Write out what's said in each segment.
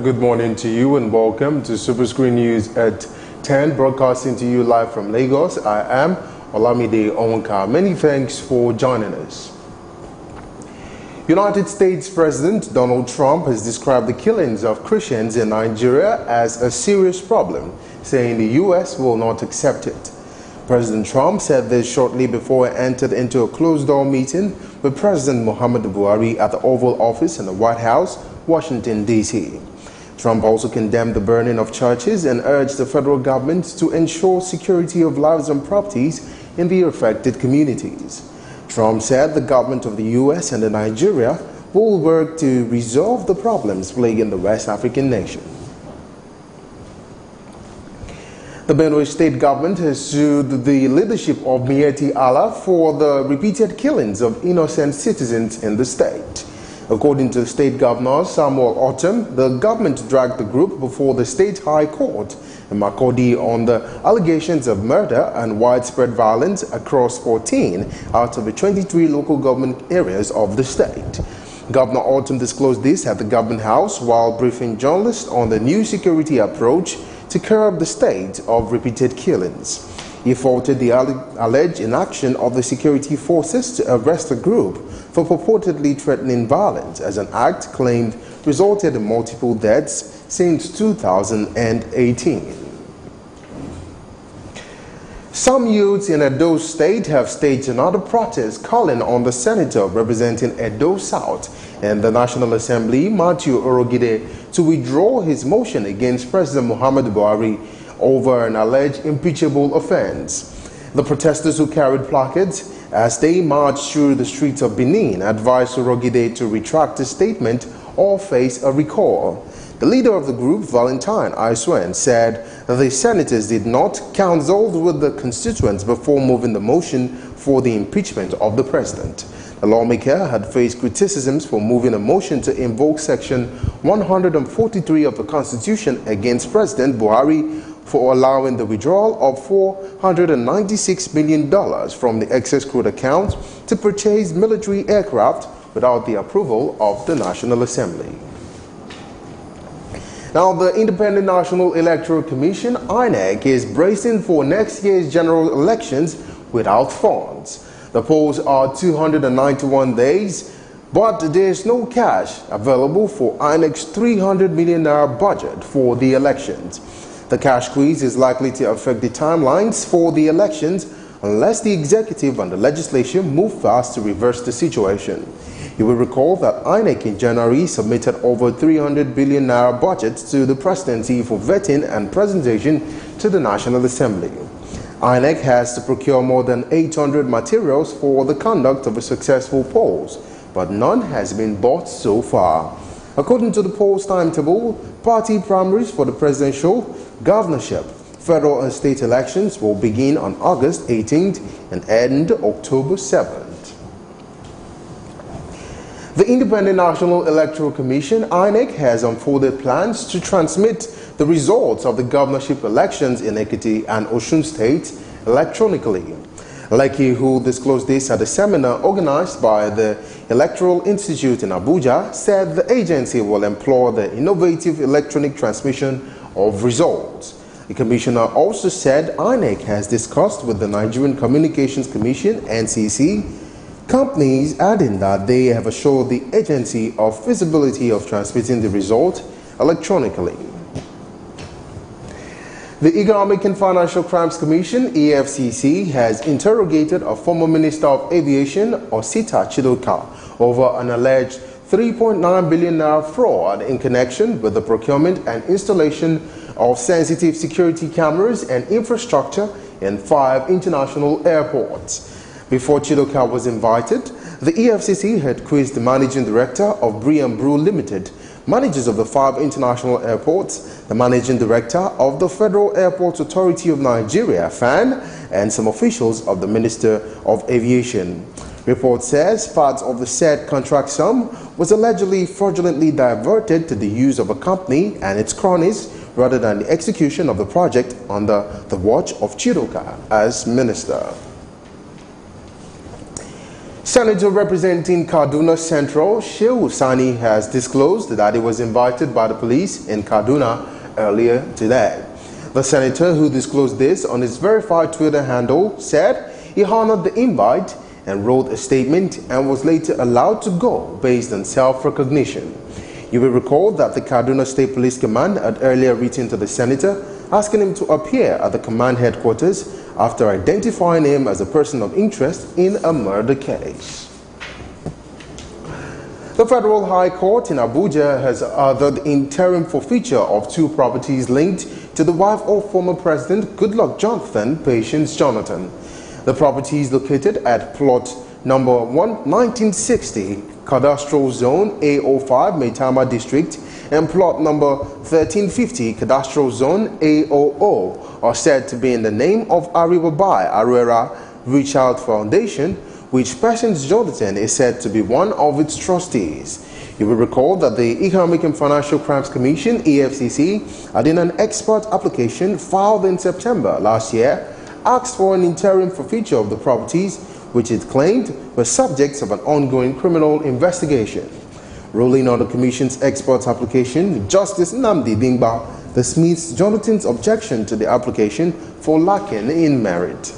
Good morning to you and welcome to Superscreen News at 10, broadcasting to you live from Lagos. I am Olamide Onka. Many thanks for joining us. United States President Donald Trump has described the killings of Christians in Nigeria as a serious problem, saying the U.S. will not accept it. President Trump said this shortly before he entered into a closed-door meeting with President Muhammadu Buhari at the Oval Office in the White House, Washington, D.C. Trump also condemned the burning of churches and urged the federal government to ensure security of lives and properties in the affected communities. Trump said the government of the U.S. and Nigeria will work to resolve the problems plaguing the West African nation. The Benue State government has sued the leadership of Miyetti Allah for the repeated killings of innocent citizens in the state. According to State Governor Samuel Otom, the government dragged the group before the State High Court in Makurdi on the allegations of murder and widespread violence across 14 out of the 23 local government areas of the state. Governor Otom disclosed this at the Government House while briefing journalists on the new security approach to curb the state of repeated killings. He faulted the alleged inaction of the security forces to arrest the group for purportedly threatening violence as an act claimed resulted in multiple deaths since 2018. Some youths in Edo State have staged another protest calling on the senator representing Edo South in the National Assembly, Matthew Orogide, to withdraw his motion against President Muhammadu Buhari over an alleged impeachable offense. The protesters, who carried placards as they marched through the streets of Benin, advised Orogide to retract his statement or face a recall. The leader of the group, Valentine Aiswen, said the senators did not consult with the constituents before moving the motion for the impeachment of the president. The lawmaker had faced criticisms for moving a motion to invoke Section 143 of the Constitution against President Buhari for allowing the withdrawal of $496 million from the excess crude account to purchase military aircraft without the approval of the National Assembly. Now, the Independent National Electoral Commission, INEC, is bracing for next year's general elections without funds. The polls are 291 days, but there is no cash available for INEC's $300 million budget for the elections. The cash squeeze is likely to affect the timelines for the elections unless the executive and the legislature move fast to reverse the situation. You will recall that INEC in January submitted over $300 billion budget to the presidency for vetting and presentation to the National Assembly. INEC has to procure more than 800 materials for the conduct of a successful polls, but none has been bought so far. According to the polls timetable, party primaries for the presidential, governorship, federal and state elections will begin on August 18th and end October 7th. The Independent National Electoral Commission, INEC, has unfolded plans to transmit the results of the governorship elections in Ekiti and Osun State electronically. Lekki, who disclosed this at a seminar organized by the Electoral Institute in Abuja, said the agency will employ the innovative electronic transmission of results. The commissioner also said INEC has discussed with the Nigerian Communications Commission, NCC, companies, adding that they have assured the agency of feasibility of transmitting the result electronically. The Economic and Financial Crimes Commission, EFCC, has interrogated a former Minister of Aviation, Osita Chidoka, over an alleged $3.9 billion fraud in connection with the procurement and installation of sensitive security cameras and infrastructure in 5 international airports. Before Chidoka was invited, the EFCC had quizzed the Managing Director of Brie & Brew Limited, managers of the 5 international airports, the Managing Director of the Federal Airports Authority of Nigeria, FAN, and some officials of the Minister of Aviation. Report says part of the said contract sum was allegedly fraudulently diverted to the use of a company and its cronies rather than the execution of the project under the watch of Chidoka as minister. Senator representing Kaduna Central, Shehu Sani, has disclosed that he was invited by the police in Kaduna earlier today. The senator, who disclosed this on his verified Twitter handle, said he honored the invite and wrote a statement and was later allowed to go based on self-recognition. You will recall that the Kaduna State Police Command had earlier written to the senator asking him to appear at the command headquarters after identifying him as a person of interest in a murder case. The Federal High Court in Abuja has ordered interim forfeiture of 2 properties linked to the wife of former President Goodluck Jonathan, Patience Jonathan. The properties located at plot number 1960, Cadastral Zone A05, Maitama District, and plot number 1350, Cadastral Zone A00, are said to be in the name of Ariwabai Arera Richard Foundation, which Patience Jonathan is said to be one of its trustees. You will recall that the Economic and Financial Crimes Commission, EFCC, had in an expert application filed in September last year, asked for an interim forfeiture of the properties, which it claimed were subjects of an ongoing criminal investigation. Ruling on the Commission's expert application, Justice Nnamdi Dingba dismissed Jonathan's objection to the application for lacking in merit.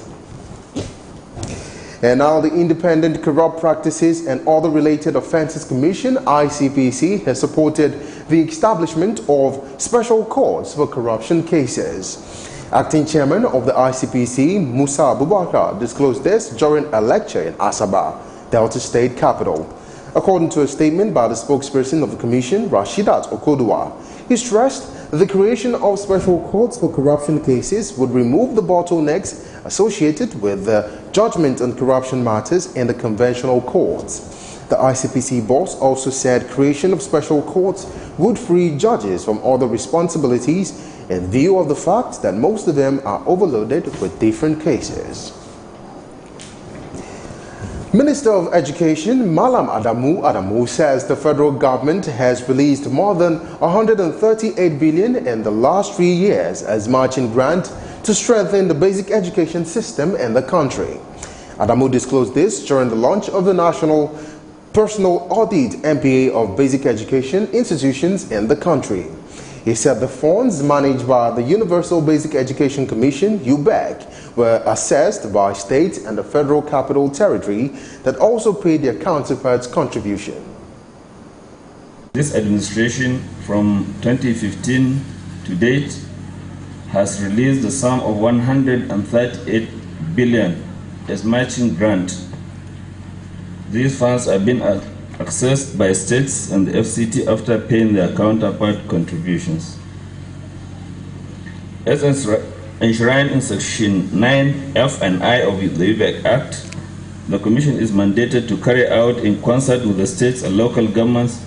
And now the Independent Corrupt Practices and Other Related Offences Commission, ICPC, has supported the establishment of special courts for corruption cases. Acting Chairman of the ICPC, Musa Abubakar, disclosed this during a lecture in Asaba, Delta State capital. According to a statement by the spokesperson of the Commission, Rashidat Okodua, he stressed that the creation of special courts for corruption cases would remove the bottlenecks associated with the judgment on corruption matters in the conventional courts. The ICPC boss also said creation of special courts would free judges from other responsibilities in view of the fact that most of them are overloaded with different cases. Minister of Education Malam Adamu says the federal government has released more than 138 billion in the last 3 years as matching grant to strengthen the basic education system in the country. Adamu disclosed this during the launch of the National Personal Audit MPA of basic education institutions in the country. He said the funds managed by the Universal Basic Education Commission, UBEC, were assessed by state and the Federal Capital Territory that also paid their counterparts' contribution. This administration from 2015 to date has released the sum of 138 billion as matching grant. These funds have been accessed by states and the FCT after paying their counterpart contributions. As enshrined in Section 9F and I of the UBEC Act, the Commission is mandated to carry out, in concert with the states and local governments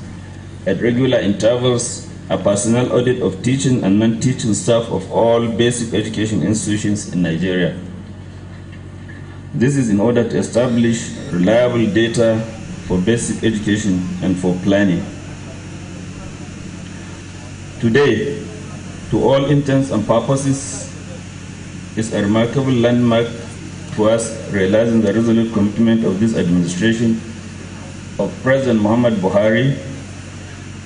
at regular intervals, a personnel audit of teaching and non-teaching staff of all basic education institutions in Nigeria. This is in order to establish reliable data for basic education and for planning. Today, to all intents and purposes, is a remarkable landmark towards realizing the resolute commitment of this administration of President Muhammad Buhari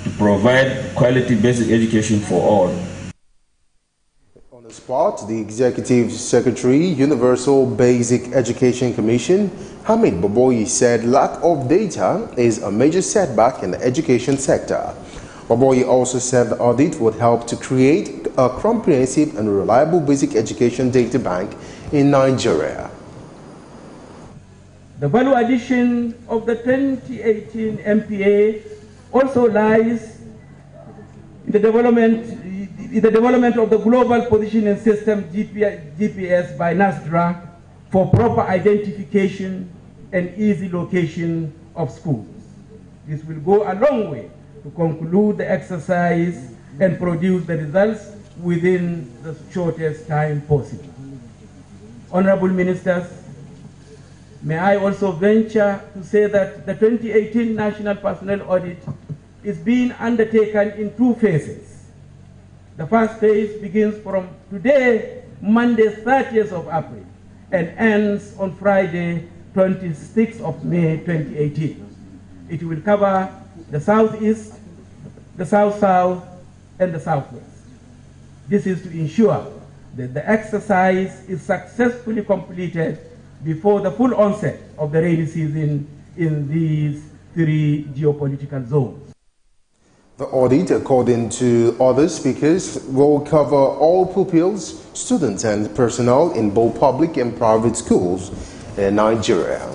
to provide quality basic education for all. On the spot, the Executive Secretary, Universal Basic Education Commission, Hamid Boboyi, said lack of data is a major setback in the education sector. Boboyi also said the audit would help to create a comprehensive and reliable basic education data bank in Nigeria. The value addition of the 2018 MPA also lies in the development of the Global Positioning System GPS by NASDRA for proper identification and easy location of schools. This will go a long way to conclude the exercise and produce the results within the shortest time possible. Honorable Ministers, may I also venture to say that the 2018 National Personnel Audit is being undertaken in 2 phases. The first phase begins from today, Monday, 30th of April, and ends on Friday, 26th of May 2018. It will cover the Southeast, the South-South, and the Southwest. This is to ensure that the exercise is successfully completed before the full onset of the rainy season in these three geopolitical zones. The audit, according to other speakers, will cover all pupils, students and personnel in both public and private schools in Nigeria.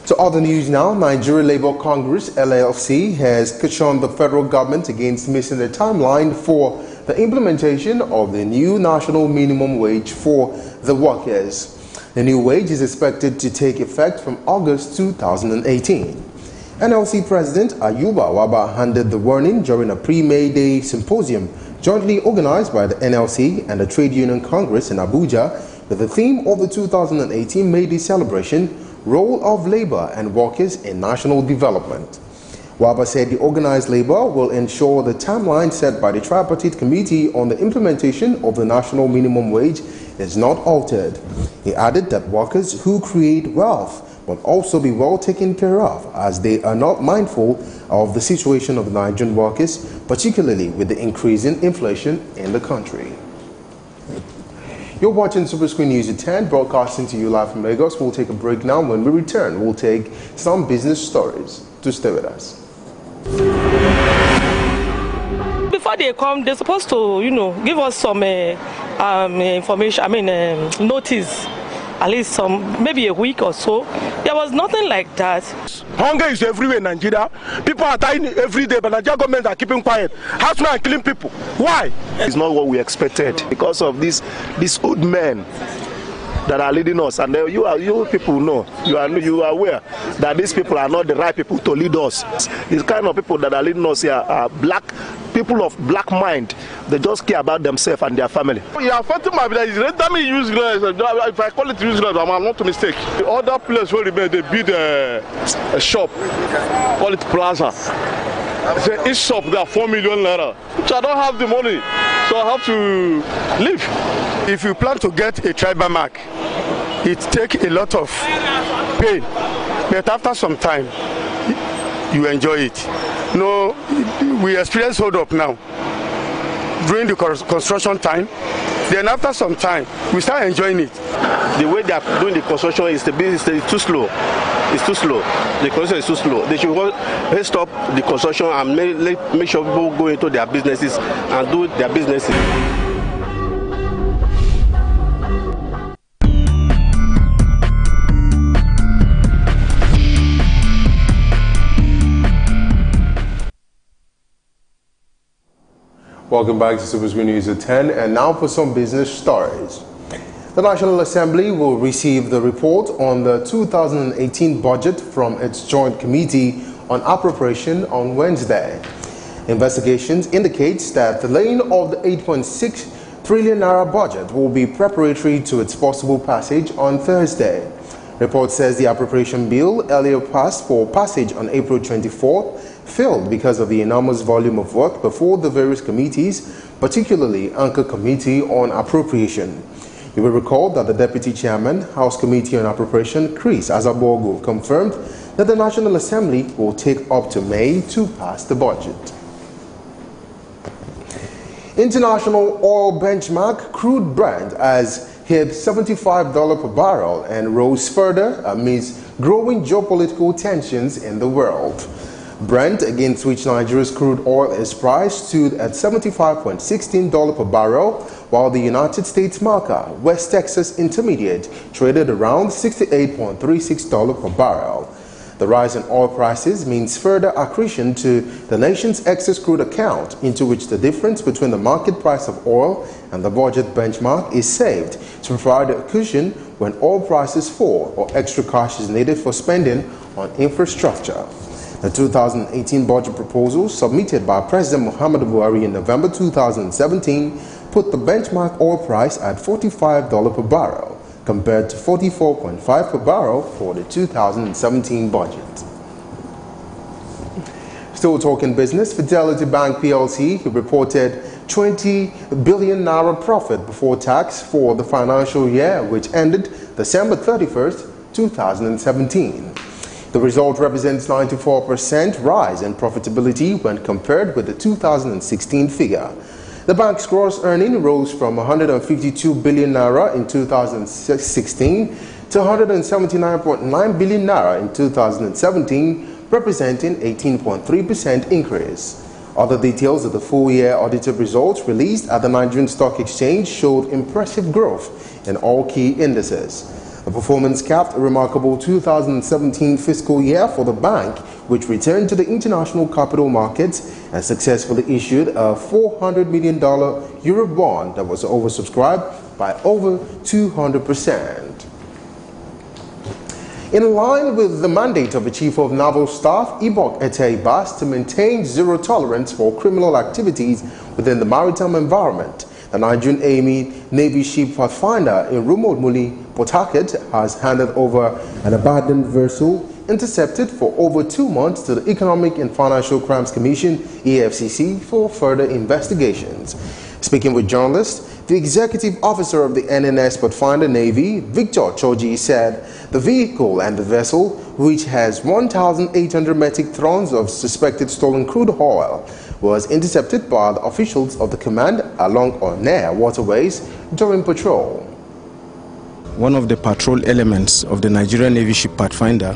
To other news now, Nigeria Labour Congress, LLC, has cautioned the federal government against missing the timeline for the implementation of the new national minimum wage for the workers. The new wage is expected to take effect from August 2018. NLC President Ayuba Waba handed the warning during a pre-May Day symposium jointly organized by the NLC and the Trade Union Congress in Abuja with the theme of the 2018 May Day celebration, Role of Labor and Workers in National Development. Waba said the organized labor will ensure the timeline set by the tripartite committee on the implementation of the national minimum wage is not altered. He added that workers who create wealth will also be well taken care of, as they are not mindful of the situation of the Nigerian workers, particularly with the increasing inflation in the country. You're watching Superscreen News at 10, broadcasting to you live from Lagos. We'll take a break now. When we return, we'll take some business stories. To stay with us. Before they come, they're supposed to, give us some information, notice. At least maybe a week or so. There was nothing like that. Hunger is everywhere in Nigeria. People are dying every day, but Nigerian government are keeping quiet. Housemen are killing people. Why? It's not what we expected because of these old men that are leading us, and you people know, you are aware that these people are not the right people to lead us. These kind of people that are leading us here are people of black mind. They just care about themselves and their family. You are fighting my village. Let me use if I call it useless, I'm not a mistake. The other place where they build a shop, call it plaza. Say each shop there 4 million naira, which I don't have the money, so I have to leave. If you plan to get a tribal mark, it takes a lot of pain, but after some time, you enjoy it. No, we experience hold up now during the construction time. Then after some time, we start enjoying it. The way they are doing the construction is too slow. It's too slow. The construction is too slow. They should stop the construction and make sure people go into their businesses and do their businesses. Welcome back to Superscreen News at 10, and now for some business stories. The National Assembly will receive the report on the 2018 budget from its Joint Committee on Appropriation on Wednesday. Investigations indicates that the laying of the 8.6 trillion naira budget will be preparatory to its possible passage on Thursday. Report says the appropriation bill, earlier passed for passage on April 24th, failed because of the enormous volume of work before the various committees, particularly Anchor Committee on Appropriation. You will recall that the Deputy Chairman, House Committee on Appropriation, Chris Azabogo, confirmed that the National Assembly will take up to May to pass the budget. International oil benchmark crude Brent has hit $75 per barrel and rose further amidst growing geopolitical tensions in the world. Brent, against which Nigeria's crude oil is priced, stood at $75.16 per barrel, while the United States marker, West Texas Intermediate, traded around $68.36 per barrel. The rise in oil prices means further accretion to the nation's excess crude account, into which the difference between the market price of oil and the budget benchmark is saved to provide a cushion when oil prices fall or extra cash is needed for spending on infrastructure. The 2018 budget proposal, submitted by President Muhammadu Buhari in November 2017, put the benchmark oil price at $45 per barrel, compared to $44.5 per barrel for the 2017 budget. Still talking business, Fidelity Bank PLC reported 20 billion naira profit before tax for the financial year, which ended December 31st, 2017. The result represents 94% rise in profitability when compared with the 2016 figure. The bank's gross earning rose from 152 billion naira in 2016 to 179.9 billion naira in 2017, representing 18.3% increase. Other details of the full-year audited results released at the Nigerian Stock Exchange showed impressive growth in all key indices. The performance capped a remarkable 2017 fiscal year for the bank, which returned to the international capital markets and successfully issued a $400 million Euro bond that was oversubscribed by over 200%. In line with the mandate of the Chief of Naval Staff, Ibok Ete-Bas, to maintain zero tolerance for criminal activities within the maritime environment, the Nigerian Navy ship Pathfinder in Rumodmuli, Port Harcourt, has handed over an abandoned vessel intercepted for over 2 months to the Economic and Financial Crimes Commission, EFCC, for further investigations. Speaking with journalists, the executive officer of the NNS Pathfinder Navy, Victor Choji, said the vehicle and the vessel, which has 1,800 metric tons of suspected stolen crude oil, was intercepted by the officials of the command along or near waterways during patrol. One of the patrol elements of the Nigerian Navy ship Pathfinder,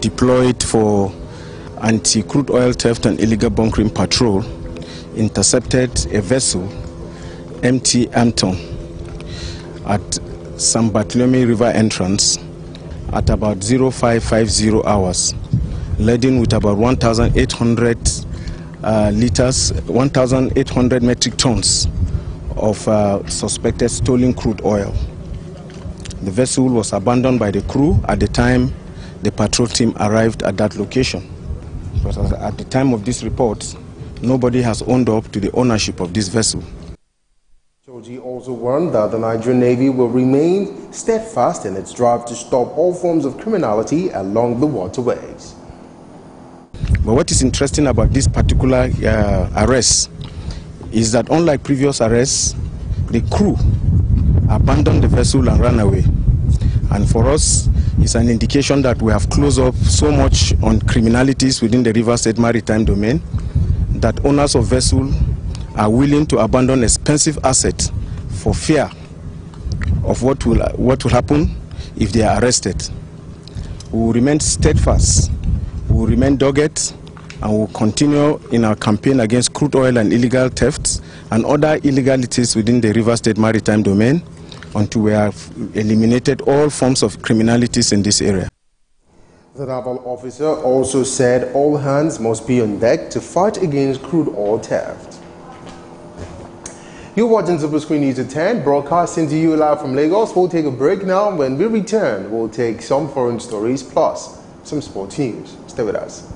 deployed for anti-crude oil theft and illegal bunkering patrol, intercepted a vessel, MT Anton, at San Bartolome River entrance at about 0550 hours, laden with about 1,800 liters, 1,800 metric tons of suspected stolen crude oil. The vessel was abandoned by the crew at the time the patrol team arrived at that location. But at the time of this report, nobody has owned up to the ownership of this vessel. Choji also warned that the Nigerian Navy will remain steadfast in its drive to stop all forms of criminality along the waterways. But what is interesting about this particular arrest is that unlike previous arrests, the crew abandoned the vessel and ran away. And for us, it's an indication that we have closed up so much on criminalities within the River State Maritime domain that owners of vessels are willing to abandon expensive assets for fear of what will happen if they are arrested. We will remain steadfast, we will remain dogged, and we will continue in our campaign against crude oil and illegal thefts and other illegalities within the River State Maritime domain until we have eliminated all forms of criminalities in this area. The naval officer also said all hands must be on deck to fight against crude oil theft. You're watching Superscreen News at 10, broadcasting to you live from Lagos. We'll take a break now. When we return, we'll take some foreign stories plus some sports news. Stay with us.